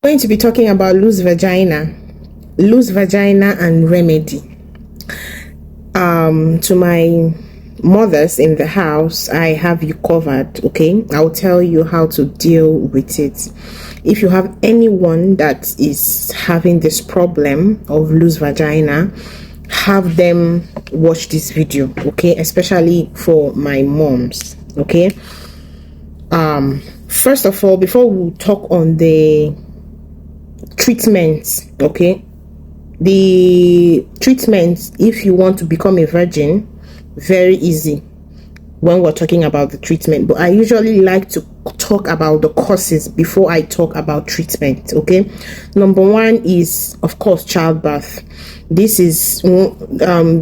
Going to be talking about loose vagina and remedy. To my mothers in the house, I have you covered. Okay, I'll tell you how to deal with it. If you have anyone that is having this problem of loose vagina, have them watch this video, okay, especially for my moms. Okay, first of all, before we talk on the treatment, okay, the treatment, if you want to become a virgin, very easy when we're talking about the treatment, but I usually like to talk about the causes before I talk about treatment. Okay, number one is, of course, childbirth. This is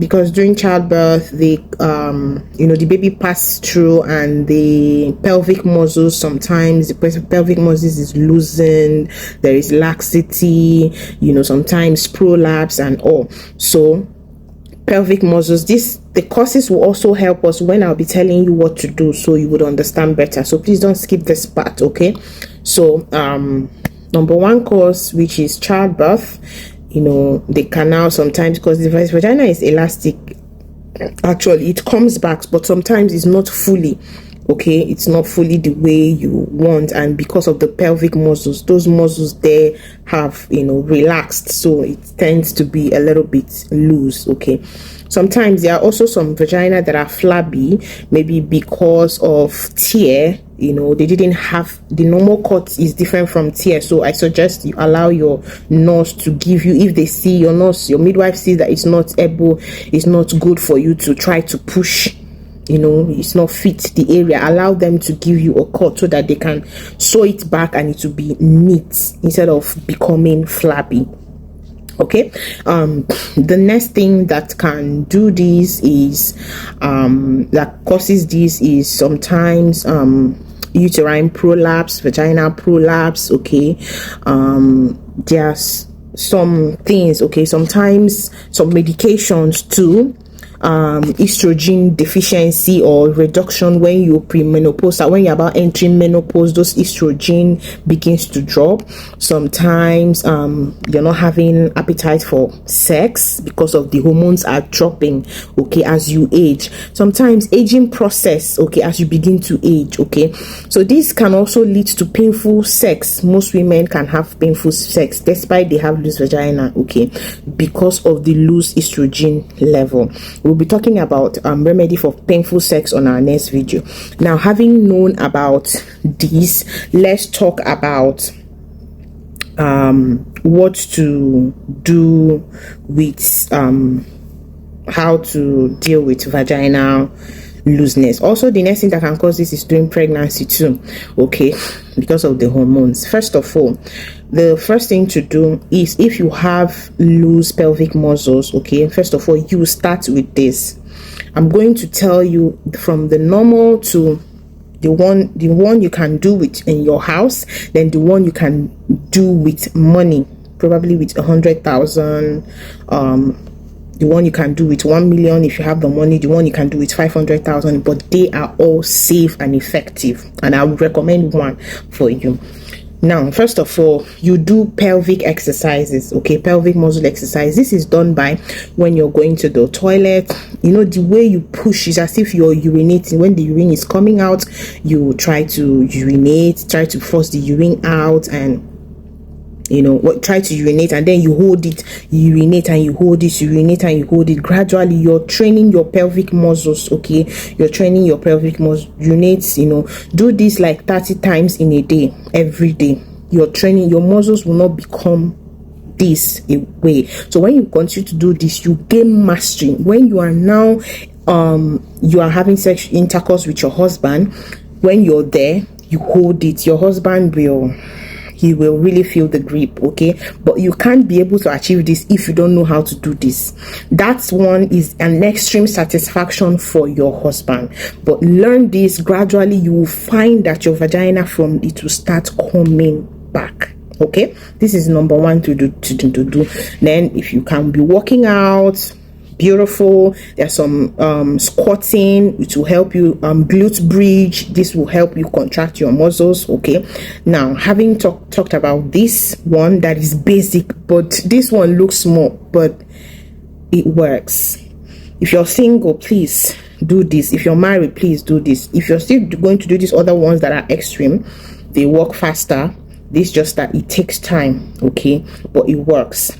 because during childbirth, the the baby passes through, and the pelvic muscles, sometimes the pelvic muscles is loosened, there is laxity, sometimes prolapse and all. So pelvic muscles, the causes will also help us when I'll be telling you what to do, so you would understand better. So please don't skip this part. Okay, so number one cause, which is childbirth, the canal, sometimes, because the vagina is elastic, actually it comes back, but sometimes it's not fully, okay, it's not fully the way you want, and because of the pelvic muscles, those muscles there have relaxed, so it tends to be a little bit loose. Okay, sometimes there are also some vagina that are flabby, maybe because of tear. They didn't have the normal cut is different from tear, so I suggest you allow your nurse to give you, if they see your nurse, your midwife sees that it's not good for you to try to push, it's not fit the area, allow them to give you a cut so that they can sew it back and it will be neat instead of becoming flabby. Okay, the next thing that can do this is that causes this is sometimes uterine prolapse, vaginal prolapse. Okay, there's some things, okay, sometimes some medications too, estrogen deficiency or reduction when you're premenopausal, when you're about entering menopause, those estrogen begins to drop. Sometimes you're not having appetite for sex because of the hormones are dropping, okay, as you age. Sometimes aging process, okay, as you begin to age. Okay, so this can also lead to painful sex. Most women can have painful sex despite they have loose vagina, okay, because of the loose estrogen level. We'll be talking about remedy for painful sex on our next video. Now, having known about this, let's talk about what to do with how to deal with vaginal looseness. Also, the next thing that can cause this is during pregnancy too, okay, because of the hormones. First of all, the first thing to do is, if you have loose pelvic muscles, okay, first of all, you start with this. I'm going to tell you from the normal to the one you can do with in your house, then the one you can do with money, probably with 100,000, the one you can do with 1 million if you have the money, the one you can do with 500,000, but they are all safe and effective, and I would recommend one for you. Now, first of all, you do pelvic exercises, okay, pelvic muscle exercise. This is done by when you're going to the toilet. The way you push is as if you're urinating. When the urine is coming out, you try to urinate, try to force the urine out, and try to urinate, and then you hold it, urinate and you hold it, urinate and you hold it. Gradually you're training your pelvic muscles, okay, you're training your pelvic muscles. Urinate, do this like 30 times in a day, every day. You're training your muscles, will not become this way. So when you continue to do this, you gain mastery. When you are now you are having sexual intercourse with your husband, when you're there, you hold it, your husband he will really feel the grip, okay, but you can't be able to achieve this if you don't know how to do this. That one is an extreme satisfaction for your husband, but learn this gradually. You will find that your vagina from it will start coming back. Okay, this is number one to do. Then if you can be working out, beautiful. There's some squatting, which will help you glute bridge. This will help you contract your muscles. Okay, now having talked about this one that is basic, but this one looks small, but it works. If you're single, please do this. If you're married, please do this. If you're still going to do these other ones that are extreme, they work faster. This just that it takes time, okay, but it works.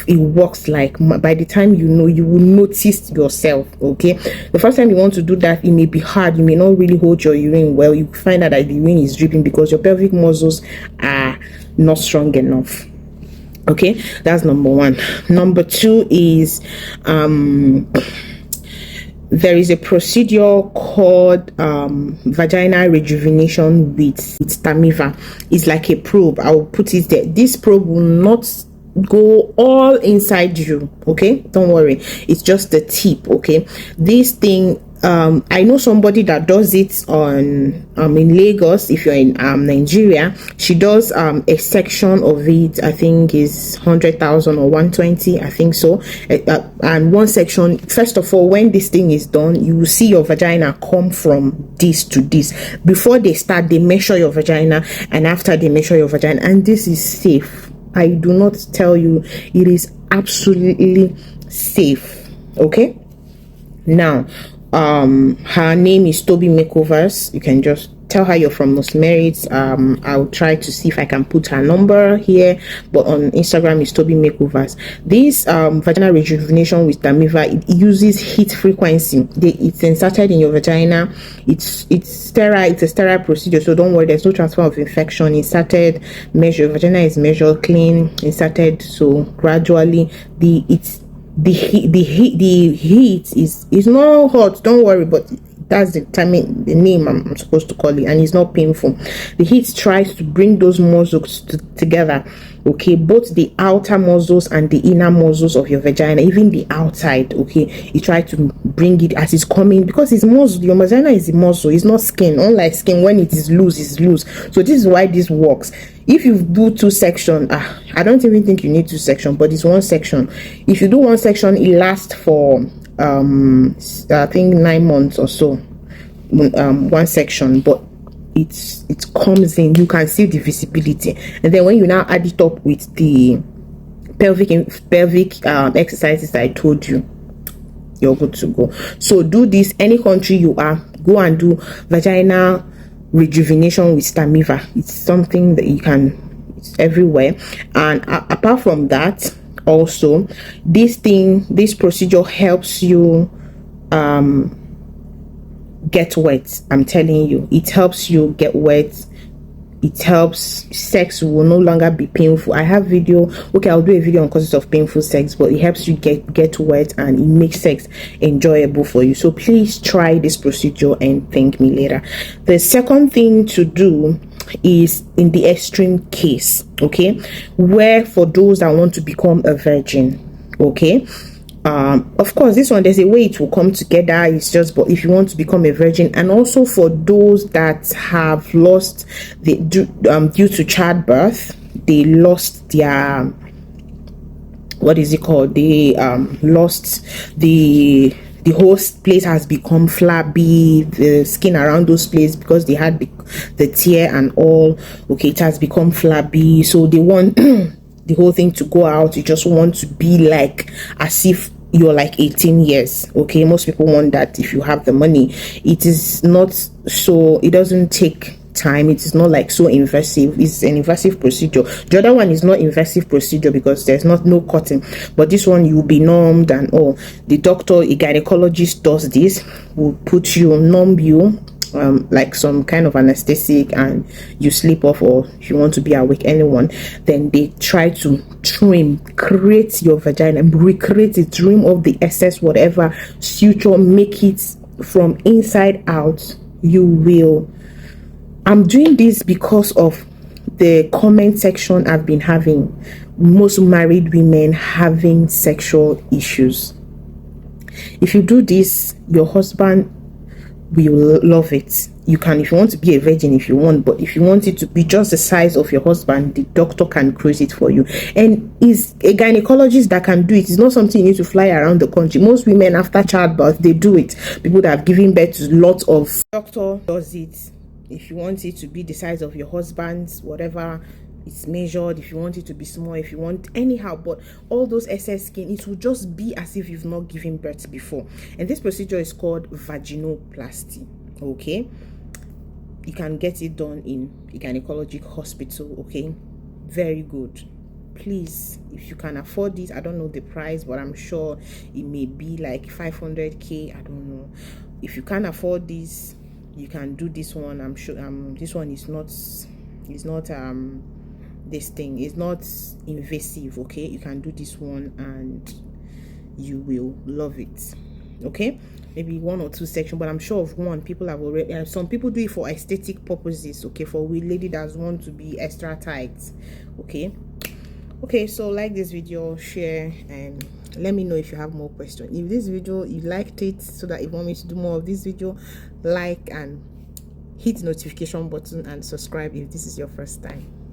It works. Like by the time you know, you will notice yourself. Okay, the first time you want to do that, it may be hard. You may not really hold your urine well. You find out that the urine is dripping because your pelvic muscles are not strong enough. Okay, that's number one. Number two is there is a procedure called vaginal rejuvenation with Tamiva. It's like a probe. I will put it there. This probe will not go all inside you, okay, don't worry, it's just the tip. Okay, this thing, I know somebody that does it on in Lagos. If you're in Nigeria, she does a section of it. I think is 100,000 or 120, I think so. And one section, first of all, when this thing is done, you will see your vagina come from this to this. Before they start, they measure your vagina, and after they measure your vagina, and this is safe. I do not tell you, it is absolutely safe. Okay, now her name is Toby Makeovers. You can just tell her you're from Most Merits. I'll try to see if I can put her number here, but on Instagram is Toby Makeovers. This vaginal rejuvenation with Tamiva, it uses heat frequency. It's inserted in your vagina. It's sterile. It's a sterile procedure, so don't worry, there's no transfer of infection. Inserted, measured, vagina is measured, clean, inserted, so gradually the heat is not hot, don't worry, but that's the name I'm supposed to call it, and it's not painful. The heat tries to bring those muscles together, okay, both the outer muscles and the inner muscles of your vagina, even the outside. Okay, it tries to bring it as it's coming, because it's muscle. Your vagina is a muscle, it's not skin. Unlike skin, when it is loose, it's loose. So this is why this works. If you do two section, I don't even think you need two section, but it's one section. If you do one section, it lasts for I think 9 months or so, one section, but it comes in, you can see the visibility. And then when you now add it up with the pelvic exercises I told you, you're good to go. So do this any country you are, go and do vaginal rejuvenation with Tamiva. It's something that you can, it's everywhere. And apart from that, also this procedure helps you get wet. I'm telling you, it helps you get wet. It helps. Sex will no longer be painful. I have video, okay, I'll do a video on causes of painful sex, but it helps you get wet, and it makes sex enjoyable for you. So please try this procedure and thank me later. The second thing to do is in the extreme case, okay, where for those that want to become a virgin. Okay, of course, this one, there's a way it will come together. It's just, but if you want to become a virgin, and also for those that have lost due to childbirth, they lost their, what is it called, they lost the whole place has become flabby, the skin around those places, because they had the tear and all. Okay, it has become flabby, so they want the whole thing to go out. You just want to be like as if you're like 18 years. Okay, most people want that if you have the money. It is not so, it doesn't take time. It is not like so invasive. It's an invasive procedure. The other one is not invasive procedure because there's no cutting, but this one you'll be numbed and all. The doctor, a gynecologist does this, will put you, numb you, like some kind of anesthetic, and you sleep off, or if you want to be awake, anyone. Then they try to create your vagina, recreate it, trim off the excess, whatever suture, make it from inside out. You will. I'm doing this because of the comment section I've been having. Most married women having sexual issues. If you do this, your husband will love it. you can, if you want to be a virgin, if you want, but if you want it to be just the size of your husband, the doctor can create it for you. And is a gynecologist that can do it. It's not something you need to fly around the country. Most women after childbirth, they do it. People that have given birth to lots of, doctor does it. If you want it to be the size of your husband's, whatever, it's measured. If you want it to be small, if you want anyhow, but all those excess skin, it will just be as if you've not given birth before. And this procedure is called vaginoplasty. Okay, you can get it done in a gynecologic hospital. Okay, very good. Please, if you can afford it, I don't know the price, but I'm sure it may be like 500k. I don't know. If you can't afford this, you can do this one. I'm sure this one is not this thing is not invasive. Okay, you can do this one and you will love it. Okay, maybe 1 or 2 sections, but I'm sure of one. People have already, some people do it for aesthetic purposes. Okay, for a lady that want to be extra tight. Okay, so like this video, share, and let me know if you have more questions. If this video you liked it, so that if you want me to do more of this video, like and hit the notification button and subscribe if this is your first time.